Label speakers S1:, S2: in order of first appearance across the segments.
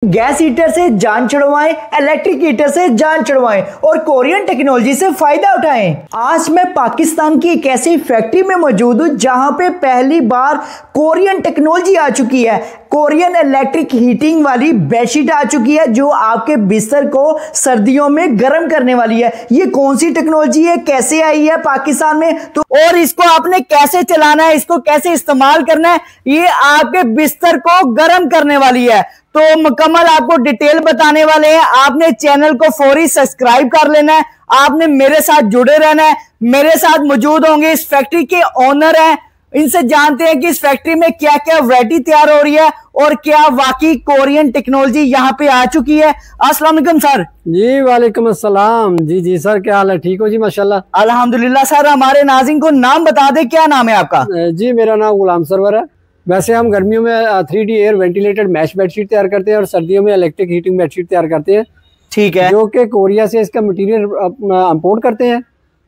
S1: Gas heater से जान छुड़वाएं, electric heater से जान छुड़वाएं और कोरियन टेक्नोलॉजी से फायदा उठाएं। आज मैं पाकिस्तान की एक ऐसी फैक्ट्री में मौजूद हूं जहां पे पहली बार कोरियन टेक्नोलॉजी आ चुकी है। कोरियन इलेक्ट्रिक हीटिंग वाली बेडशीट आ चुकी है जो आपके बिस्तर को सर्दियों में गर्म करने वाली है। ये कौन सी टेक्नोलॉजी है, कैसे आई है पाकिस्तान में, तो और इसको आपने कैसे चलाना है, इसको कैसे इस्तेमाल करना है, ये आपके बिस्तर को गर्म करने वाली है। तो मुकम्मल आपको डिटेल बताने वाले हैं। आपने चैनल को फौरी सब्सक्राइब कर लेना है, आपने मेरे साथ जुड़े रहना है। मेरे साथ मौजूद होंगे इस फैक्ट्री के ओनर हैं, इनसे जानते हैं कि इस फैक्ट्री में क्या क्या वैरायटी तैयार हो रही है और क्या वाकई कोरियन टेक्नोलॉजी यहाँ पे आ चुकी है। अस्सलाम वालेकुम सर।
S2: जी वालेकुम अस्सलाम। जी सर, क्या हाल है? ठीक हो जी? माशाल्लाह
S1: अल्हम्दुलिल्लाह। सर हमारे नाज़रीन को नाम बता दे, क्या नाम है आपका?
S2: जी मेरा नाम गुलाम सरवर है। वैसे हम गर्मियों में 3D air ventilated mash bedsheet तैयार करते हैं और सर्दियों में इलेक्ट्रिक हीटिंग बेडशीट तैयार करते हैं।
S1: ठीक है।
S2: जो कि कोरिया से इसका मटेरियल इंपोर्ट करते हैं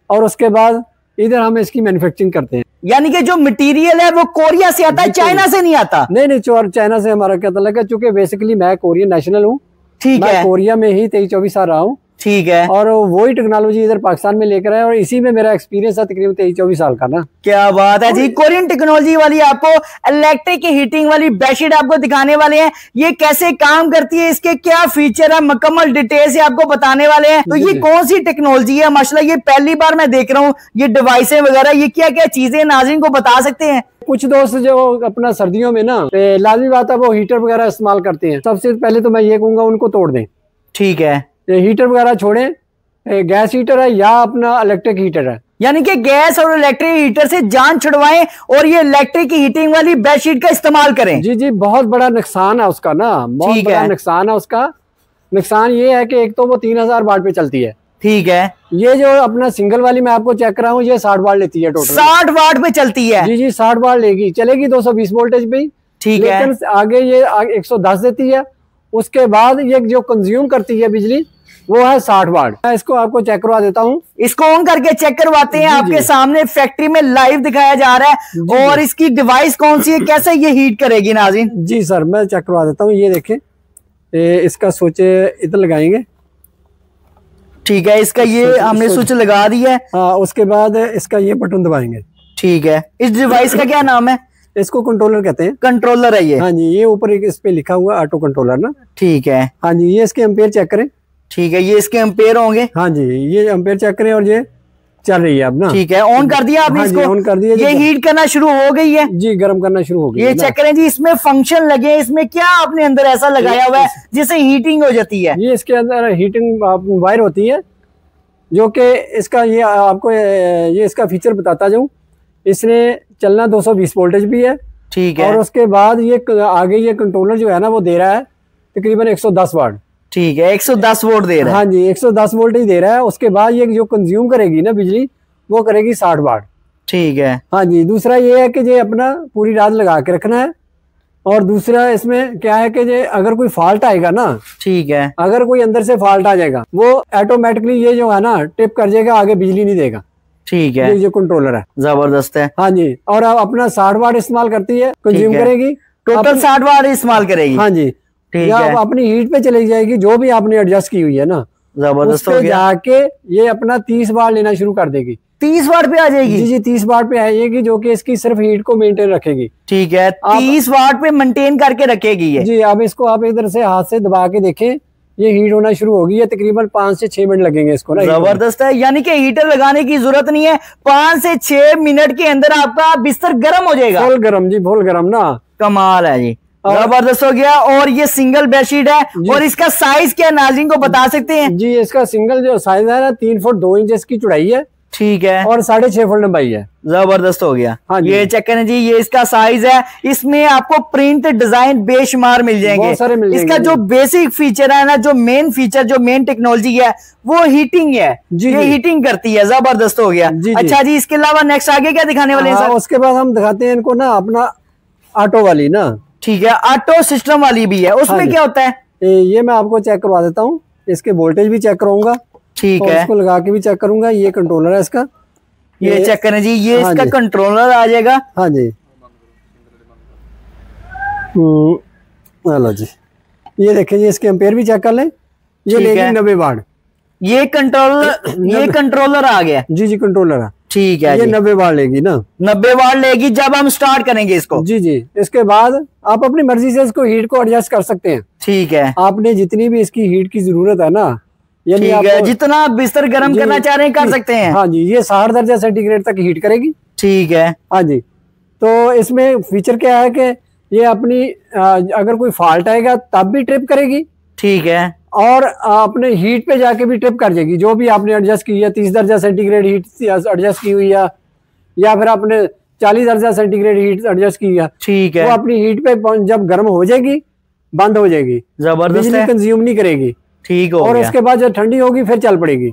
S2: और उसके बाद इधर हम इसकी मैन्युफैक्चरिंग करते हैं।
S1: यानी कि जो मटेरियल है वो कोरिया से आता है, चाइना से नहीं आता?
S2: नहीं, चाइना से हमारा क्या ताल्लुक है, चूंकि बेसिकली मैं कोरियन नेशनल हूँ।
S1: ठीक है।
S2: कोरिया में ही 23-24 साल रहा हूँ।
S1: ठीक है।
S2: और वही टेक्नोलॉजी इधर पाकिस्तान में लेकर आए और इसी में मेरा एक्सपीरियंस है तकरीबन 23-24 साल का ना।
S1: क्या बात है जी। कोरियन टेक्नोलॉजी वाली आपको इलेक्ट्रिक हीटिंग वाली बेडशीट आपको दिखाने वाले हैं, ये कैसे काम करती है, इसके क्या फीचर है, मुकम्मल डिटेल से आपको बताने वाले हैं। तो ये कौन सी टेक्नोलॉजी है? माशाल्लाह ये पहली बार मैं देख रहा हूँ ये डिवाइसें वगैरह, ये क्या क्या चीजें नाज़रीन को बता सकते हैं?
S2: कुछ दोस्त जो अपना सर्दियों में ना लाजमी बात है वो हीटर वगैरह इस्तेमाल करते हैं। सबसे पहले तो मैं ये कहूंगा उनको तोड़ दें।
S1: ठीक है।
S2: हीटर वगैरह छोड़ें, गैस हीटर है या अपना इलेक्ट्रिक हीटर है,
S1: यानी कि गैस और इलेक्ट्रिक हीटर से जान छुड़वाएं और ये इलेक्ट्रिक हीटिंग वाली बेडशीट का इस्तेमाल करें।
S2: जी बहुत बड़ा नुकसान है उसका ना, बहुत बड़ा नुकसान है उसका। नुकसान ये है कि एक तो वो 3000 वाट पे चलती है। ठीक है। ये जो अपना सिंगल वाली मैं आपको चेक कर रहा हूँ ये 60 वाट लेती है टोटल।
S1: 60 वाट पे चलती है? जी
S2: 60 वाट लेगी, चलेगी 220 वोल्टेज पे।
S1: ठीक है।
S2: लेकिन आगे ये 110 देती है। उसके बाद ये जो कंज्यूम करती है बिजली वो है 60 वाट। मैं इसको आपको चेक करवा देता हूँ।
S1: इसको ऑन करके चेक करवाते हैं। आपके सामने फैक्ट्री में लाइव दिखाया जा रहा है। और इसकी डिवाइस कौन सी है, कैसे ये हीट करेगी नाज़रीन?
S2: जी सर मैं चेक करवा देता हूँ। ये देखें, इसका स्विच इधर लगाएंगे।
S1: ठीक है। इसका ये हमने स्विच लगा दिया है।
S2: हाँ, उसके बाद इसका ये बटन दबाएंगे।
S1: ठीक है। इस डिवाइस का क्या नाम है?
S2: इसको कंट्रोलर कहते हैं।
S1: कंट्रोलर है ये? हाँ जी,
S2: ये ऊपर इस पे लिखा हुआ ऑटो कंट्रोलर ना।
S1: ठीक है।
S2: हाँ जी, ये इसके एम्पेयर चेक करें।
S1: ठीक है, ये इसके एम्पेयर होंगे।
S2: हाँ जी, ये एम्पेयर चेक करें और ये चल रही है अब ना।
S1: ठीक है, ऑन कर दिया आपने? इसको
S2: ऑन कर दिया।
S1: ये हीट करना शुरू हो गई है?
S2: जी गर्म करना शुरू हो गई।
S1: ये चेक करें जी, इसमें फंक्शन लगे, इसमें क्या आपने अंदर ऐसा लगाया हुआ है जिससे हीटिंग हो जाती है?
S2: ये इसके अंदर हीटिंग वायर होती है जो कि इसका ये आपको ये इसका फीचर बताता जाऊँ। इसने चलना 220 वोल्टेज भी है।
S1: ठीक है।
S2: और उसके बाद ये आगे ये कंट्रोलर जो है ना वो दे रहा है तकरीबन 110 वाट।
S1: ठीक है, 110 वोल्ट दे रहा है।
S2: हाँ जी, 110 वोल्टेज दे रहा है। उसके बाद ये जो कंज्यूम करेगी ना बिजली वो करेगी 60 वाट।
S1: ठीक है।
S2: हाँ जी, दूसरा ये है कि ये अपना पूरी रात लगा के रखना है। और दूसरा इसमें क्या है कि ये अगर कोई फॉल्ट आएगा ना,
S1: ठीक है,
S2: अगर कोई अंदर से फॉल्ट आ जाएगा वो ऑटोमेटिकली ये जो है ना टिप कर जाएगा, आगे बिजली नहीं देगा।
S1: ठीक है।
S2: ये जो कंट्रोलर है
S1: जबरदस्त है।
S2: हाँ जी, और अब अपना 60 वाट इस्तेमाल करती है, कंज्यूम करेगी
S1: टोटल 60 वाट इस्तेमाल करेगी।
S2: हाँ जी, ठीक है। अपनी हीट पे चली जाएगी जो भी आपने एडजस्ट की हुई है ना,
S1: जबरदस्त हो गया।
S2: जाके ये अपना 30 वाट लेना शुरू कर देगी।
S1: 30 वाट पे आ जाएगी?
S2: जी 30 वाट पे आएगी जो कि इसकी सिर्फ हीट को मेंटेन रखेगी।
S1: ठीक है, 30 वाट पे मेंटेन करके रखेगी ये।
S2: जी, अब इसको आप इधर से हाथ से दबा के देखें, ये हीट होना शुरू होगी। ये तकरीबन 5 से 6 मिनट लगेंगे इसको ना।
S1: जबरदस्त है, यानी कि हीटर लगाने की जरूरत नहीं है, 5 से 6 मिनट के अंदर आपका बिस्तर गर्म हो जाएगा।
S2: फुल गर्म जी, फुल गर्म ना।
S1: कमाल है जी, जबरदस्त हो गया। और ये सिंगल बेडशीट है और इसका साइज क्या नाज़रीन को बता सकते हैं?
S2: जी इसका सिंगल जो साइज है ना 3 फुट 2 इंच इसकी चौड़ाई है।
S1: ठीक है।
S2: और 6.5 फुट लंबाई है।
S1: जबरदस्त हो गया।
S2: हाँ
S1: ये चेक करें जी, ये इसका साइज है। इसमें आपको प्रिंट डिजाइन बेशुमार मिल जाएंगे।
S2: बहुत सारे मिल जाएंगे।
S1: इसका जो बेसिक फीचर है ना, जो मेन फीचर, जो मेन टेक्नोलॉजी है वो हीटिंग है। ये हीटिंग करती है। जबरदस्त हो गया। अच्छा जी, इसके अलावा नेक्स्ट आगे क्या दिखाने वाले हैं सर?
S2: उसके बाद हम दिखाते हैं इनको ना अपना ऑटो वाली ना।
S1: ठीक है, ऑटो सिस्टम वाली भी है, उसमें क्या होता है?
S2: ये मैं आपको चेक करवा देता हूँ। इसके वोल्टेज भी चेक कराऊंगा।
S1: ठीक है,
S2: इसको लगा के भी चेक करूंगा। ये कंट्रोलर है इसका,
S1: ये चेक करें जी, ये इसका कंट्रोलर आ जाएगा।
S2: हाँ जी, हेलो जी, ये देखें जी, इसके एम्पेयर भी चेक कर लें। ये लेगी 90 वाट।
S1: ये कंट्रोलर आ गया।
S2: जी जी, कंट्रोलर है।
S1: ठीक है,
S2: ये 90 वाट लेगी ना,
S1: 90 वाट लेगी जब हम स्टार्ट करेंगे इसको।
S2: जी जी। इसके बाद आप अपनी मर्जी से इसको हीट को एडजस्ट कर सकते हैं।
S1: ठीक है,
S2: आपने जितनी भी इसकी हीट की जरूरत है ना, यानी
S1: ठीक है, जितना आप बिस्तर गर्म करना चाह रहे हैं कर सकते हैं।
S2: हाँ जी, ये 60 दर्जा सेंटीग्रेड तक हीट करेगी।
S1: ठीक है,
S2: हाँ जी। तो इसमें फीचर क्या है कि ये अपनी अगर कोई फॉल्ट आएगा तब भी ट्रिप करेगी।
S1: ठीक है,
S2: और अपने हीट पे जाके भी ट्रिप कर जाएगी। जो भी आपने एडजस्ट की है, 30 दर्जा सेंटीग्रेड हीट एडजस्ट की हुई है, या फिर आपने 40 दर्जा सेंटीग्रेड हीट एडजस्ट की है,
S1: ठीक है,
S2: वो अपनी हीट पे जब गर्म हो जाएगी बंद हो जाएगी,
S1: जबरदस्त,
S2: बिजली कंज्यूम नहीं करेगी।
S1: ठीक हो
S2: और
S1: गया।
S2: उसके बाद जब ठंडी होगी फिर चल पड़ेगी।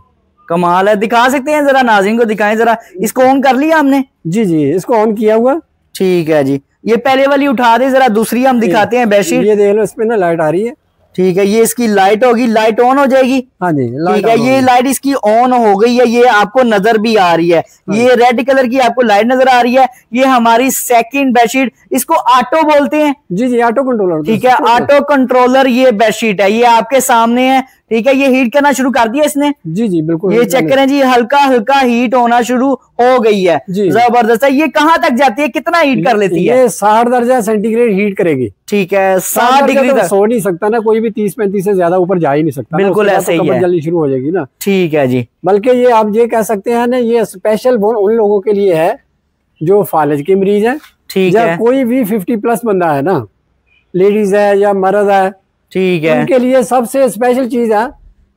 S1: कमाल है। दिखा सकते हैं जरा, नाज़रीन को दिखाएं जरा। इसको ऑन कर लिया हमने?
S2: जी जी, इसको ऑन किया हुआ।
S1: ठीक है जी, ये पहले वाली उठा दे जरा, दूसरी हम दिखाते हैं बेडशीट।
S2: ये देख लो, इसमें ना लाइट आ रही है।
S1: ठीक है, ये इसकी लाइट होगी, लाइट ऑन हो जाएगी।
S2: हाँ जी,
S1: ठीक है, ये लाइट इसकी ऑन हो गई है, ये आपको नजर भी आ रही है। ये रेड कलर की आपको लाइट नजर आ रही है। ये हमारी सेकंड बेडशीट, इसको ऑटो बोलते हैं।
S2: जी जी, ऑटो कंट्रोलर।
S1: ठीक है, ऑटो कंट्रोलर ये बेडशीट है, ये आपके सामने है। ठीक है, ये हीट करना शुरू कर दिया इसने।
S2: जी जी, बिल्कुल।
S1: ये चेक करें जी, हल्का हल्का हीट होना शुरू हो गई है। जबरदस्त है। ये कहाँ तक जाती है, कितना हीट कर लेती है?
S2: ये 60 दर्जा सेंटीग्रेड हीट करेगी।
S1: ठीक है, 60 डिग्री तक
S2: सो नहीं सकता ना कोई भी, 30-35 से ज्यादा ऊपर जा ही नहीं सकता।
S1: बिल्कुल ऐसे ही है,
S2: जल्दी शुरू हो जाएगी ना।
S1: ठीक है जी।
S2: बल्कि ये आप ये कह सकते हैं ना, ये स्पेशल उन लोगों के लिए है जो फालिज के मरीज है।
S1: ठीक है,
S2: कोई भी 50+ बंदा है ना, लेडीज है या मर्द है,
S1: ठीक है,
S2: उनके लिए सबसे स्पेशल चीज है।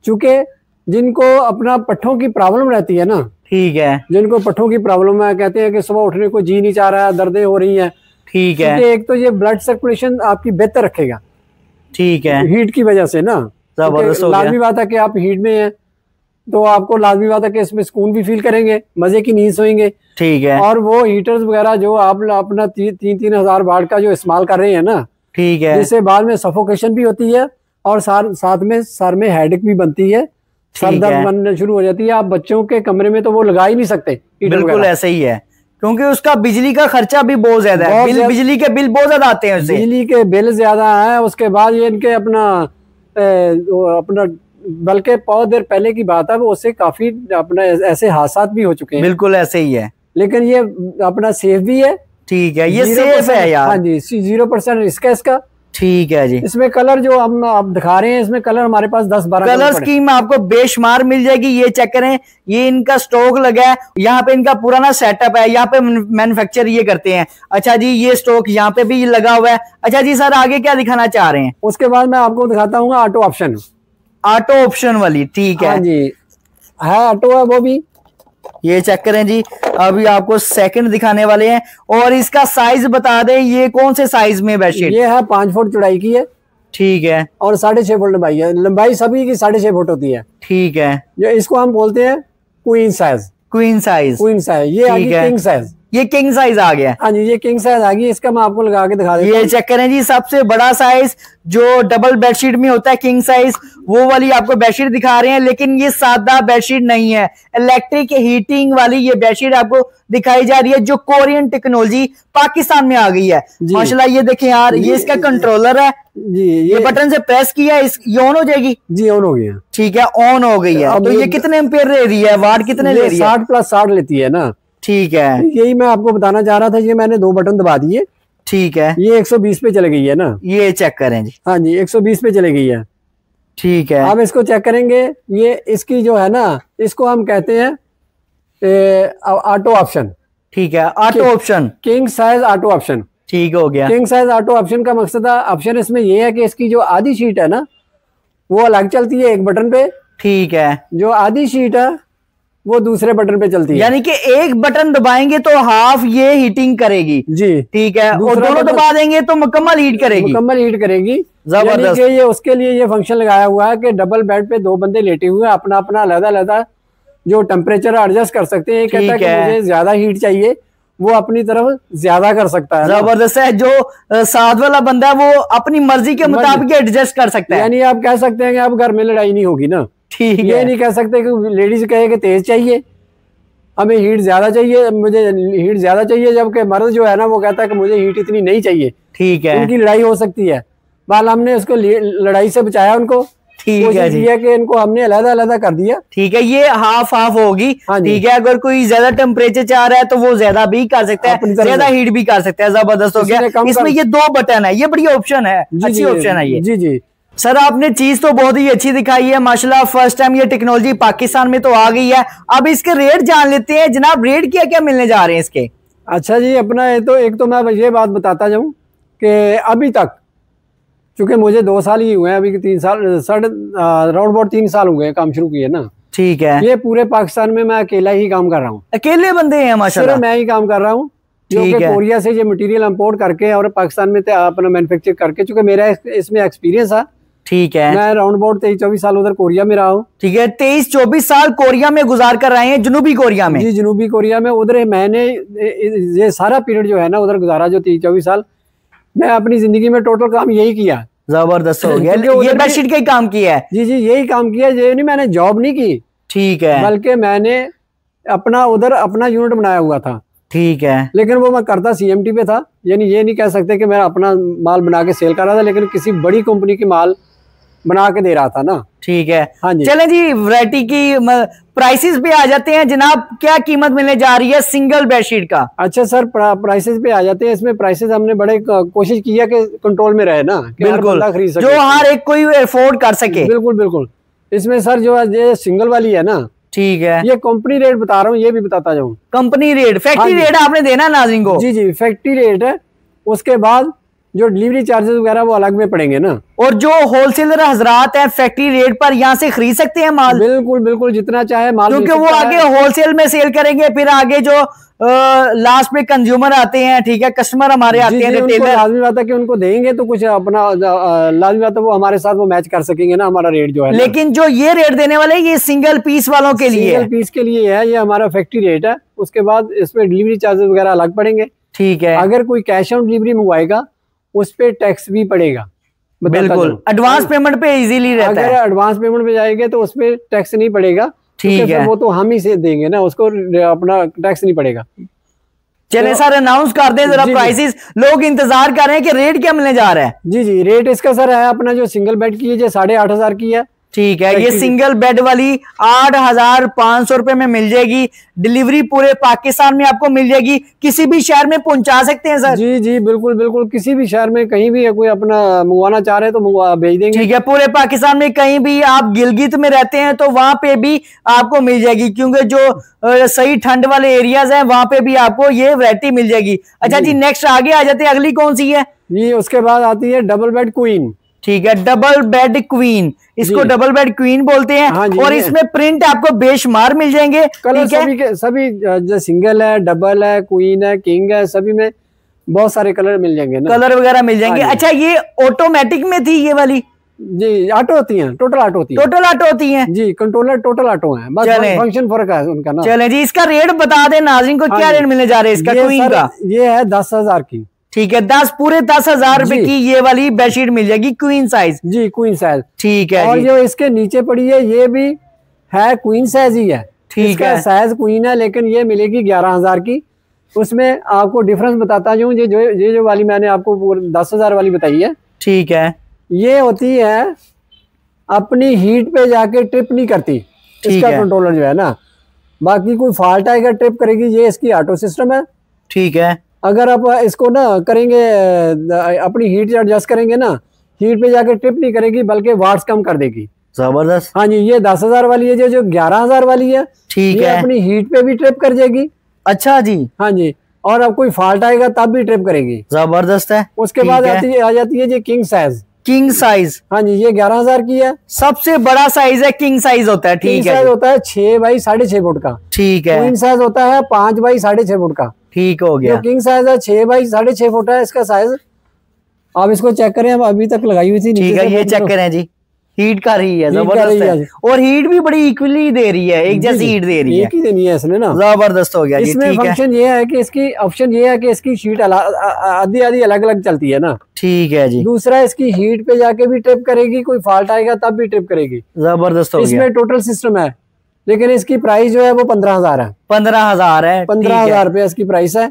S2: चूंकि जिनको अपना पट्ठों की प्रॉब्लम रहती है ना, ठीक है, जिनको पट्ठों की प्रॉब्लम है, कहते हैं कि सुबह उठने को जी नहीं चाह रहा है, दर्दें हो रही हैं। ठीक है, एक तो ये ब्लड सर्कुलेशन आपकी बेहतर रखेगा। ठीक है, हीट की वजह से ना, लाजमी बात है कि आप हीट में हैं तो आपको लाजमी बात है कि इसमें सुकून भी फील करेंगे, मजे की नींद सोएंगे। ठीक है, और वो हीटर्स वगैरह जो आप अपना 3-3 हजार वाट का जो इस्तेमाल कर रहे हैं ना, ठीक है, जिससे बाद में सफोकेशन भी होती है और साथ में सर में हेडेक भी बनती है, सर दर्द बनने शुरू हो जाती है। आप बच्चों के कमरे में तो वो लगा ही नहीं सकते।
S1: बिल्कुल ऐसे ही है, क्योंकि उसका बिजली का खर्चा भी बहुत ज्यादा है। बिजली के बिल बहुत ज्यादा आते हैं उससे।
S2: बिजली के बिल ज्यादा है। उसके बाद ये इनके अपना बल्कि बहुत देर पहले की बात है, वो उससे काफी अपना ऐसे हादसा भी हो चुके हैं।
S1: बिल्कुल ऐसे ही है,
S2: लेकिन ये अपना सेफ भी है। ठीक है, ये सेफ है यार। हाँ जी, 0% रिस्क है इसका। ठीक है जी। इसमें कलर जो हम आप दिखा रहे हैं, इसमें कलर हमारे पास 10-12
S1: कलर स्कीम आपको बेशुमार मिल जाएगी। ये चेक करें, ये इनका स्टॉक लगा है, यहाँ पे इनका पुराना सेटअप है, यहाँ पे मैन्युफैक्चर ये करते हैं। अच्छा जी, ये स्टॉक यहाँ पे भी लगा हुआ है। अच्छा जी सर, आगे क्या दिखाना चाह रहे हैं?
S2: उसके बाद मैं आपको दिखाता हूँ ऑटो ऑप्शन।
S1: ऑटो ऑप्शन वाली, ठीक है।
S2: हाँ जी, है ऑटो है वो भी।
S1: ये चेक करें जी, अभी आपको सेकंड दिखाने वाले हैं। और इसका साइज बता दें, ये कौन से साइज में बेडशीट?
S2: ये है 5 फुट चौड़ाई की है।
S1: ठीक है,
S2: और 6.5 फुट लंबाई है। लंबाई सभी की 6.5 फुट होती है।
S1: ठीक है,
S2: जो इसको हम बोलते हैं queen size.
S1: Queen size,
S2: queen size. ये आगे किंग साइज।
S1: ये किंग साइज आ गया।
S2: हाँ जी, ये किंग साइज आ गई। इसका मैं आपको लगा के दिखा देता हूं।
S1: ये चेक करें जी, सबसे बड़ा साइज जो डबल बेडशीट में होता है, किंग साइज, वो वाली आपको बेडशीट दिखा रहे हैं। लेकिन ये सादा बेडशीट नहीं है, इलेक्ट्रिक हीटिंग वाली ये बेडशीट आपको दिखाई जा रही है, जो कोरियन टेक्नोलॉजी पाकिस्तान में आ गई है माशाल्लाह। ये देखें यार, ये इसका कंट्रोलर है जी। ये बटन से प्रेस किया, ये ऑन हो जाएगी
S2: जी। ऑन हो गया।
S1: ठीक है, ऑन हो गई है। तो ये कितने एम्पियर ले रही है, वाट कितने ले रही है?
S2: 60+60 लेती है ना। ठीक है, यही मैं आपको बताना चाह रहा था। ये मैंने 2 बटन दबा दिए।
S1: ठीक है,
S2: ये 120 पे चले गई है ना।
S1: ये चेक करें जी।
S2: हाँ जी, 120 पे चले गई है। ठीक है, अब इसको चेक करेंगे। ये इसकी जो है ना, इसको हम कहते हैं ऑटो ऑप्शन। ठीक है, auto option, king size auto option. ठीक हो गया। किंग साइज ऑटो ऑप्शन का मकसद है, ऑप्शन इसमें ये है कि इसकी जो आधी शीट है ना, वो अलग चलती है एक बटन पे। ठीक है, जो आधी शीट है वो दूसरे बटन पे चलती है।
S1: यानी कि एक बटन दबाएंगे तो हाफ ये हीटिंग करेगी जी। ठीक है, और दोनों दबा देंगे तो मुकम्मल हीट करेगी।
S2: मुकम्मल हीट करेगी। जबरदस्त। ये उसके लिए ये फंक्शन लगाया हुआ है कि डबल बेड पे 2 बंदे लेटे हुए हैं, अपना अपना अलग-अलग जो टेम्परेचर एडजस्ट कर सकते हैं। कहता है कि मुझे ज्यादा हीट चाहिए, वो अपनी तरफ ज्यादा कर सकता है।
S1: जबरदस्त है। जो साथ वाला बंदा है वो अपनी मर्जी के मुताबिक एडजस्ट कर सकता है।
S2: यानी आप कह सकते हैं कि अब घर में लड़ाई नहीं होगी ना।
S1: ठीक है,
S2: ये नहीं कह सकते कि लेडीज कहे कि तेज चाहिए, हमें हीट ज्यादा चाहिए, मुझे हीट ज्यादा चाहिए, जबकि मर्द जो है ना वो कहता है कि मुझे हीट इतनी नहीं चाहिए। ठीक है, उनकी लड़ाई हो सकती है। बाल हमने उसको लड़ाई से बचाया उनको।
S1: ठीक है जी,
S2: कि इनको हमने अलग-अलग कर दिया।
S1: ठीक है, ये हाफ हाफ होगी। ठीक है, अगर कोई ज्यादा टेम्परेचर चाह रहा है तो वो ज्यादा भी कर सकता है, ज्यादा हीट भी कर सकता है। जबरदस्त हो गया। इसमें ये 2 बटन है, ये बढ़िया ऑप्शन है, अच्छी ऑप्शन है ये।
S2: जी जी
S1: सर, आपने चीज तो बहुत ही अच्छी दिखाई है माशाल्लाह। फर्स्ट टाइम ये टेक्नोलॉजी पाकिस्तान में तो आ गई है। अब इसके रेट जान लेते हैं जनाब, रेट क्या क्या मिलने जा रहे हैं इसके?
S2: अच्छा जी, अपना एक तो मैं ये बात बताता जाऊं कि अभी तक चूंकि मुझे 2 साल ही हुए हैं, अभी 3 साल राउंड अबाउट 3 साल हुए हैं काम शुरू किए ना। ठीक है, ये पूरे पाकिस्तान में मैं अकेला ही काम कर रहा हूँ।
S1: अकेले बंदे हैं माशाल्लाह?
S2: मैं ही काम कर रहा हूँ, जो कि कोरिया से ये मटेरियल इंपोर्ट करके और पाकिस्तान में अपना मैन्युफैक्चर करके, चूंकि मेरा इसमें एक्सपीरियंस है। ठीक है, मैं राउंड अबाउट 23-24 साल उधर कोरिया में रहा हूँ।
S1: ठीक है, 23-24 साल कोरिया में गुजार कर रहे हैं, जनूबी कोरिया में?
S2: जी, जनूबी कोरिया में। उधर मैंने ये सारा पीरियड जो है ना उधर गुजारा, जो 23-24 साल मैं अपनी जिंदगी में टोटल काम यही किया।
S1: जबरदस्त हो गया। ये बेडशीट का ही काम किया है?
S2: जी जी, यही काम किया, ये नहीं मैंने जॉब नहीं की।
S1: ठीक है,
S2: बल्कि मैंने अपना उधर अपना यूनिट बनाया हुआ था।
S1: ठीक है,
S2: लेकिन वो मैं करता सीएमटी पे था, यानी ये नहीं कह सकते कि मैं अपना माल बना के सेल कर रहा था, लेकिन किसी बड़ी कंपनी की माल बना के दे रहा था ना।
S1: ठीक है,
S2: हाँ जी।
S1: चलें जी, वैरायटी की प्राइसेस पे आ जाते हैं जनाब। क्या कीमत मिलने जा रही है सिंगल बेडशीट का?
S2: अच्छा सर, प्राइसेस पे आ जाते हैं। इसमें प्राइसेस हमने बड़े कोशिश की है कि कंट्रोल में रहे ना, कि हर बंदा खरीद सके,
S1: जो हर एक कोई अफोर्ड कर सके।
S2: बिल्कुल बिल्कुल। इसमें सर जो ये सिंगल वाली है ना,
S1: ठीक है,
S2: ये कंपनी रेट बता रहा हूँ, ये भी बताता जाऊँ।
S1: कंपनी रेट, फैक्ट्री रेट आपने देना नाज़रीन को?
S2: जी जी, फैक्ट्री रेट है। उसके बाद जो डिलीवरी चार्जेस वगैरह वो अलग में पड़ेंगे ना।
S1: और जो होलसेलर हजरात हैं फैक्ट्री रेट पर यहाँ से खरीद सकते हैं माल?
S2: बिल्कुल बिल्कुल, जितना चाहे माल,
S1: क्योंकि वो आगे होलसेल में सेल करेंगे, फिर आगे जो लास्ट में कंज्यूमर आते हैं, ठीक है, कस्टमर हमारे आते हैं, रिटेलर,
S2: लाजमी बात है कि उनको देंगे तो कुछ अपना लाजमी बात है वो हमारे साथ वो मैच कर सकेंगे ना हमारा रेट जो है।
S1: लेकिन जो ये रेट देने वाले ये सिंगल पीस वालों के लिए,
S2: सिंगल पीस के लिए है, ये हमारा फैक्ट्री रेट है। उसके बाद इसमें डिलीवरी चार्जेस वगैरह अलग पड़ेंगे।
S1: ठीक है,
S2: अगर कोई कैश ऑन डिलीवरी मंगवाएगा उस पे टैक्स भी पड़ेगा।
S1: बिल्कुल, एडवांस पेमेंट पे इजीली रहता है।
S2: अगर एडवांस पेमेंट पे जाएंगे तो उसपे टैक्स नहीं पड़ेगा।
S1: ठीक है,
S2: वो तो हम ही से देंगे ना, उसको अपना टैक्स नहीं पड़ेगा।
S1: चले सर, अनाउंस कर दें जरा प्राइसेस, लोग इंतजार कर रहे हैं कि रेट क्या मिलने जा रहा है।
S2: जी जी, रेट इसका सर है अपना जो सिंगल बेड की है 8,500 की है।
S1: ठीक है, ये सिंगल बेड वाली 8,500 रुपए में मिल जाएगी। डिलीवरी पूरे पाकिस्तान में आपको मिल जाएगी, किसी भी शहर में पहुंचा सकते हैं सर?
S2: जी जी बिल्कुल बिल्कुल, किसी भी शहर में कहीं भी कोई अपना मंगवाना चाह रहे हैं तो भेज देंगे।
S1: ठीक है, पूरे पाकिस्तान में कहीं भी आप गिलगित में रहते हैं तो वहां पे भी आपको मिल जाएगी, क्योंकि जो सही ठंड वाले एरियाज हैं वहां पे भी आपको ये वैरायटी मिल जाएगी। अच्छा जी, नेक्स्ट आगे आ जाते हैं, अगली कौन सी है?
S2: जी, उसके बाद आती है डबल बेड क्वीन।
S1: ठीक है, डबल बेड क्वीन, इसको डबल बेड क्वीन बोलते हैं। हाँ, और इसमें प्रिंट आपको बेशुमार मिल जाएंगे।
S2: कलर सभी जो सिंगल है, डबल है, क्वीन है, किंग है, सभी में बहुत सारे कलर मिल जाएंगे ना,
S1: कलर वगैरह मिल जाएंगे। अच्छा, ये ऑटोमेटिक में थी ये वाली?
S2: जी, ऑटो होती हैं, टोटल ऑटो होती है।
S1: टोटल ऑटो होती हैं
S2: जी, कंट्रोलर टोटल ऑटो है, बस फंक्शन फर्क है उनका ना।
S1: चलें जी, इसका रेट बता दें नाज़रीन को, क्या रेट मिलने जा रहे हैं इसका क्वीन का?
S2: ये है 10,000 की।
S1: ठीक है, पूरे 10,000 रुपए की ये वाली बेडशीट मिल जाएगी, क्वीन साइज।
S2: जी, क्वीन साइज।
S1: ठीक है,
S2: और जो इसके नीचे पड़ी है ये भी है क्वीन साइज ही है।
S1: ठीक है,
S2: साइज क्वीन है, लेकिन ये मिलेगी 11,000 की। उसमें आपको डिफरेंस बताता हूँ, ये जो वाली मैंने आपको 10,000 वाली बताई है।
S1: ठीक है,
S2: ये होती है अपनी हीट पे जाके ट्रिप नहीं करती, इसका कंट्रोलर जो है ना। बाकी कोई फॉल्ट आएगा ट्रिप करेगी, ये इसकी ऑटो सिस्टम है।
S1: ठीक है,
S2: अगर आप इसको ना करेंगे, अपनी हीट एडजस्ट करेंगे ना, हीट पे जाके ट्रिप नहीं करेगी बल्कि वाट्स कम कर देगी।
S1: जबरदस्त।
S2: हाँ जी, ये 10,000 वाली है, जो 11,000 वाली है।
S1: ठीक है,
S2: अपनी हीट पे भी ट्रिप कर जाएगी।
S1: अच्छा जी।
S2: हाँ जी, और अब कोई फॉल्ट आएगा तब भी ट्रिप करेगी।
S1: जबरदस्त है।
S2: उसके बाद आ जाती है ये किंग साइज।
S1: किंग साइज,
S2: हाँ जी, ये 11,000 की है।
S1: सबसे बड़ा साइज है, किंग साइज होता है। ठीक है,
S2: साइज होता है 6 बाई 6.5 फुट का।
S1: ठीक है,
S2: क्वीन साइज होता है 5 बाई 6.5 फुट का।
S1: ठीक हो गया।
S2: जो किंग साइज है 6 बाई 6.5 फुट है इसका साइज। आप इसको चेक करें, हम अभी तक लगाई हुई थी।
S1: ठीक है, ये चेक करें जी, हीट कर रही है, जबरदस्त है। और हीट भी बड़ी इक्वली दे रही है, एक जैसी हीट दे रही है।
S2: एक ही देनी है इसने ना,
S1: जबरदस्त हो गया।
S2: इसमें फंक्शन ये है कि इसकी ऑप्शन ये है कि इसकी शीट आधी आधी अलग अलग चलती है ना।
S1: ठीक है जी।
S2: दूसरा, इसकी हीट पे जाके भी ट्रिप करेगी, कोई फॉल्ट आएगा तब भी ट्रिप करेगी।
S1: जबरदस्त हो गया।
S2: इसमें टोटल सिस्टम है, लेकिन इसकी प्राइस जो है वो 15,000 है।
S1: 15,000 है।
S2: 15,000 रुपये इसकी प्राइस है।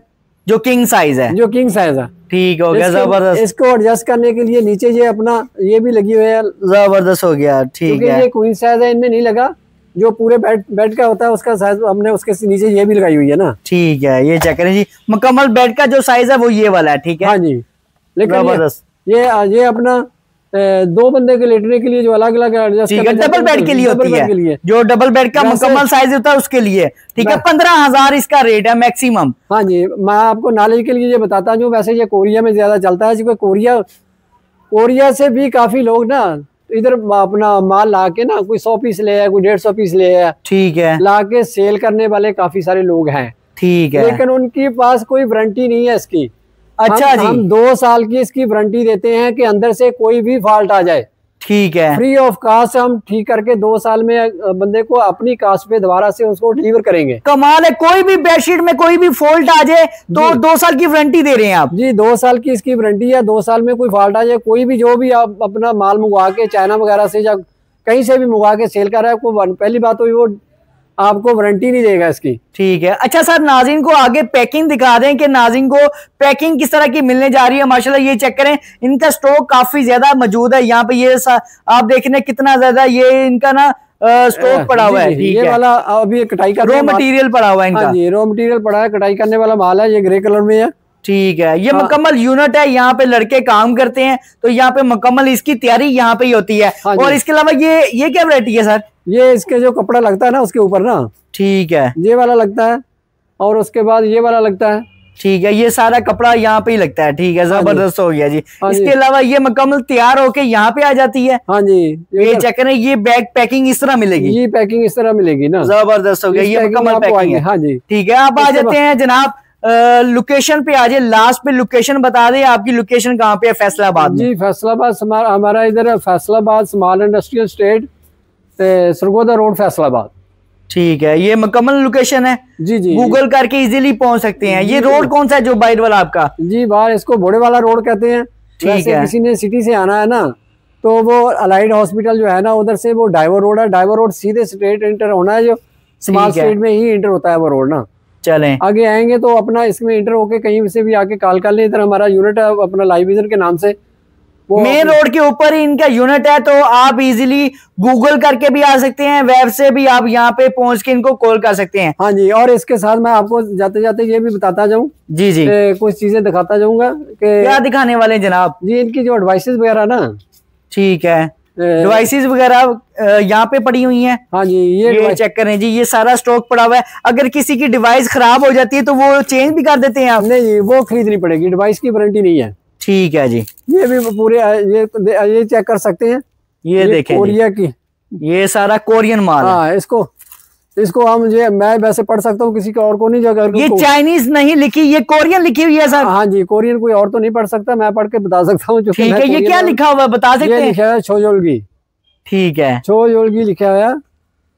S1: जो किंग साइज है,
S2: जो किंग साइज है।
S1: ठीक हो गया, जबरदस्त।
S2: इसको एडजस्ट करने के लिए नीचे ये अपना ये भी लगी हुई है,
S1: जबरदस्त हो गया, ठीक है।
S2: ये क्वीन साइज है, इनमें नहीं लगा, जो पूरे बेड का होता है उसका साइज हमने उसके नीचे ये भी लगाई हुई है ना।
S1: ठीक है, ये चेक करें जी, मुकम्मल बेड का जो साइज है वो ये वाला है, ठीक है।
S2: हाँ जी, लेकिन ये अपना 2 बंदे के लेटने के लिए जो अलग अलग
S1: डबल बेड के लिए होती है, जो डबल बेड का मुकम्मल साइज होता है उसके लिए, ठीक है। 15,000 इसका रेट है मैक्सिमम।
S2: हाँ जी, मैं आपको नॉलेज के लिए ये बताता हूँ, वैसे ये कोरिया में ज्यादा चलता है, क्योंकि कोरिया से भी काफी लोग ना इधर अपना माल ला के ना, कोई 100 पीस ले है, कोई 150 पीस ले है,
S1: ठीक है,
S2: ला के सेल करने वाले काफी सारे लोग हैं,
S1: ठीक है।
S2: लेकिन उनके पास कोई वारंटी नहीं है इसकी।
S1: अच्छा जी,
S2: हम 2 साल की इसकी वारंटी देते हैं कि अंदर से कोई भी फॉल्ट आ जाए, ठीक है, फ्री ऑफ कास्ट हम ठीक करके 2 साल में बंदे को अपनी कास्ट पे दोबारा से उसको डिलीवर करेंगे।
S1: कमाल है, कोई भी बेडशीट में कोई भी फॉल्ट आ जाए तो 2 साल की वारंटी दे रहे हैं आप
S2: जी। 2 साल की इसकी वारंटी है, 2 साल में कोई फॉल्ट आ जाए, कोई भी जो भी आप अपना माल मंगवा के चाइना वगैरह से या कहीं से भी मंगवा के सेल कर रहा है, आपको पहली बात तो वो आपको वारंटी नहीं देगा इसकी, ठीक है।
S1: अच्छा सर, नाज़रीन को आगे पैकिंग दिखा दें कि नाज़रीन को पैकिंग किस तरह की मिलने जा रही है। माशाल्लाह ये चेक करें, इनका स्टॉक काफी ज्यादा मौजूद है यहाँ पे। ये आप देख रहे हैं कितना ज्यादा ये इनका ना स्टॉक पड़ा हुआ है, ठीक
S2: है। ये वाला अभी कटाई का
S1: रॉ मटेरियल पड़ा हुआ है इनका।
S2: हाँ जी, रॉ मटेरियल पड़ा है, कटाई करने वाला माल है, ये ग्रे कलर में है,
S1: ठीक है। ये मुकम्मल यूनिट है, यहाँ पे लड़के काम करते हैं, तो यहाँ पे मुकम्मल इसकी तैयारी यहाँ पे ही होती है। और इसके अलावा ये क्या वैरायटी है सर?
S2: ये इसके जो कपड़ा लगता है ना उसके ऊपर ना,
S1: ठीक है,
S2: ये वाला लगता है, और उसके बाद ये वाला लगता है,
S1: ठीक है। ये सारा कपड़ा यहाँ पे ही लगता है, ठीक है, जबरदस्त हो गया जी। इसके अलावा ये मुकम्मल तैयार होके यहाँ पे आ जाती है।
S2: हाँ जी,
S1: ये चेक करें, ये बैग पैकिंग इस तरह मिलेगी,
S2: ये पैकिंग इस तरह मिलेगी ना,
S1: जबरदस्त हो गया। ये मुकम्मल पैकिंग है,
S2: हाँ जी,
S1: ठीक है। आप आ जाते हैं जनाब लोकेशन पे, आ जाए लास्ट पे लोकेशन बता दें, आपकी लोकेशन कहाँ पे है? फैसलाबाद
S2: जी, फैसलाबाद हमारा इधर Faisalabad small industrial state Sargodha road Faisalabad,
S1: ठीक है। ये मुकम्मल लोकेशन है
S2: जी जी,
S1: गूगल करके इजीली पहुंच सकते हैं। ये रोड कौन सा है जो बाहर वाला आपका?
S2: जी, बाहर इसको घोड़े वाला रोड कहते हैं।
S1: ठीक है,
S2: किसी ने सिटी से आना है ना, तो वो अलाइड हॉस्पिटल जो है ना उधर से वो डाइवर रोड है, डाइवर रोड सीधे स्ट्रेट इंटर होना है, जो स्मॉल स्टेट में ही इंटर होता है वो रोड ना।
S1: चलें
S2: आगे आएंगे तो अपना इसमें इंटर होके कहीं से भी आके कॉल कर ले, इधर हमारा यूनिट है अपना लाइव विजन के नाम से,
S1: मेन रोड के ऊपर ही इनका यूनिट है, तो आप इजीली गूगल करके भी आ सकते हैं, वेब से भी आप यहाँ पे पहुंच के इनको कॉल कर सकते हैं।
S2: हाँ जी, और इसके साथ मैं आपको जाते जाते ये भी बताता जाऊँ
S1: जी जी,
S2: कुछ चीजें दिखाता जाऊंगा कि
S1: क्या दिखाने वाले जनाब
S2: जी, इनकी जो एडवाइसेस वगैरह ना,
S1: ठीक है, डिवाइसेस वगैरह यहाँ पे पड़ी हुई हैं।
S2: हाँ जी, ये
S1: चेक करें जी, ये सारा स्टॉक पड़ा हुआ है। अगर किसी की डिवाइस खराब हो जाती है तो वो चेंज भी कर देते हैं आप?
S2: नहीं, वो खरीदनी पड़ेगी, डिवाइस की वारंटी नहीं है।
S1: ठीक है जी,
S2: ये भी पूरे ये चेक कर सकते हैं,
S1: ये देखें
S2: कोरिया की,
S1: ये सारा कोरियन माल है।
S2: हाँ, इसको हम मैं वैसे पढ़ सकता हूँ, किसी का और को नहीं जगह।
S1: ये चाइनीज नहीं लिखी, ये कोरियन लिखी हुई है सर।
S2: हाँ जी, कोरियन कोई और तो नहीं पढ़ सकता, मैं पढ़ के बता सकता हूँ।
S1: ठीक है, ये क्या लिखा हुआ है बता सकते हैं?
S2: लिखा है छोजोलगी,
S1: ठीक है,
S2: छोजोलगी लिखा हुआ है।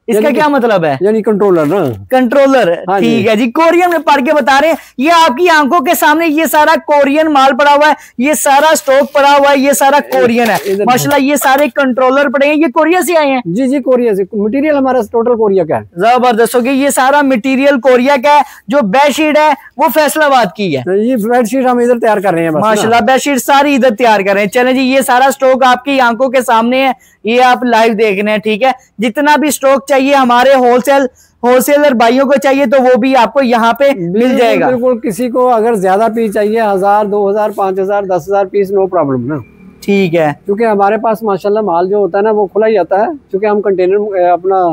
S1: इसका क्या मतलब है?
S2: यानी कंट्रोलर ना,
S1: कंट्रोलर। ठीक है जी, कोरियन में पढ़ के बता रहे हैं। ये आपकी आंखों के सामने ये सारा कोरियन माल पड़ा हुआ है, ये सारा स्टॉक पड़ा हुआ है, ये सारा कोरियन है माशाल्लाह। ये सारे कंट्रोलर पड़े हैं, ये कोरिया से आए हैं?
S2: जी जी, कोरिया से। मटेरियल हमारा टोटल कोरिया का है।
S1: जबरदस्त हो गया, ये सारा मटेरियल कोरिया का है। जो बेडशीट है वो फैसलाबाद की है।
S2: ये बेडशीट हम इधर तैयार कर रहे हैं
S1: माशाल्लाह, बेडशीट सारी इधर तैयार कर रहे हैं। चले जी, ये सारा स्टॉक आपकी आंखों के सामने है, ये आप लाइव देख रहे हैं, ठीक है। जितना भी स्टॉक चाहिए हमारे होलसेलर भाइयों को चाहिए तो वो भी आपको यहाँ पे मिल जाएगा।
S2: बिल्कुल, किसी को अगर ज्यादा पीस चाहिए 1000, 2000, 5000, 10,000 पीस, नो प्रॉब्लम ना,
S1: ठीक है।
S2: क्योंकि हमारे पास माशाल्लाह माल जो होता है ना वो खुला ही आता है, क्योंकि हम कंटेनर अपना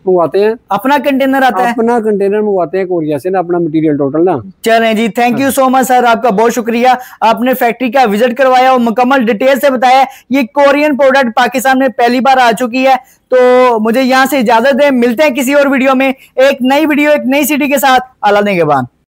S2: मंगवाते हैं,
S1: अपना कंटेनर आता है,
S2: अपना कंटेनर मंगवाते हैं कोरिया से ना, अपना मटेरियल टोटल ना।
S1: चलें जी, thank you so much sir, आपका बहुत शुक्रिया। आपने फैक्ट्री का विजिट करवाया और मुकम्मल डिटेल से बताया। ये कोरियन प्रोडक्ट पाकिस्तान में पहली बार आ चुकी है, तो मुझे यहाँ से इजाजत दें। मिलते हैं किसी और वीडियो में, एक नई वीडियो एक नई सिटी के साथ। अल्लाह ने के बाद।